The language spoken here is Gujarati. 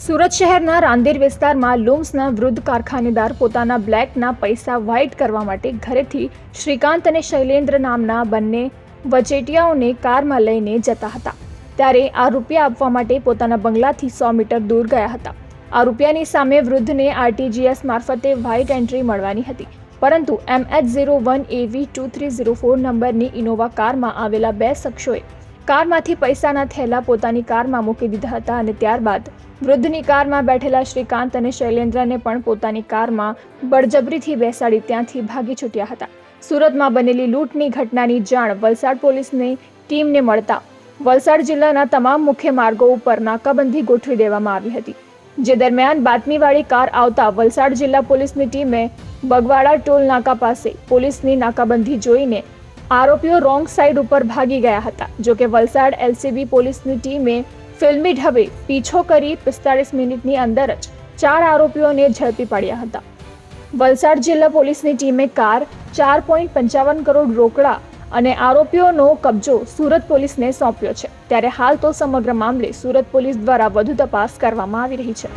સુરત શહેરના રાંદેર વિસ્તારમાં લૂમ્સના વૃદ્ધ કારખાનેદાર પોતાના બ્લેકના પૈસા વ્હાઇટ કરવા માટે ઘરેથી શ્રીકાંત અને શૈલેન્દ્ર નામના બંને વચેટિયાઓને કારમાં લઈને જતા હતા। ત્યારે આ રૂપિયા આપવા માટે પોતાના બંગલાથી 100 મીટર દૂર ગયા હતા। આ રૂપિયાની સામે વૃદ્ધને આરટીજીએસ મારફતે વ્હાઇટ એન્ટ્રી મળવાની હતી, પરંતુ MH01AV2304 નંબરની ઇનોવા કારમાં આવેલા બે શખ્સોએ કારમાંથી પૈસાના થેલા પોતાની કારમાં મૂકી દીધા હતા અને ત્યારબાદ વૃદ્ધની કારમાં બેઠેલા શ્રીકાંત અને શૈલેન્દ્રને પણ પોતાની કારમાં બળજબરીથી બેસાડી ત્યાંથી ભાગી છૂટ્યા હતા। સુરતમાં બનેલી લૂંટની ઘટનાની જાણ વલસાડ પોલીસની ટીમને મળતા વલસાડ જિલ્લાના તમામ મુખ્ય માર્ગો ઉપર નાકાબંધી ગોઠવી દેવામાં આવી હતી, જે દરમિયાન બાતમીવાળી કાર આવતા વલસાડ જિલ્લા પોલીસની ટીમે બગવાડા ટોલ નાકા પાસે પોલીસની નાકાબંધી જોઈને આરોપીઓ રોંગ સાઈડ ઉપર ભાગી ગયા હતા। જો કે વલસાડ LCB પોલીસની ટીમે ફિલ્મી ઢબે પીછો કરી 45 મિનિટની અંદર જ 4 આરોપીઓને ઝડપી પાડ્યા હતા। વલસાડ જિલ્લા પોલીસની ટીમે કાર, 4.55 કરોડ રોકડા અને આરોપીઓનો કબજો સુરત પોલીસને સોંપ્યો છે। ત્યારે હાલ તો સમગ્ર મામલે સુરત પોલીસ દ્વારા વધુ તપાસ કરવામાં આવી રહી છે।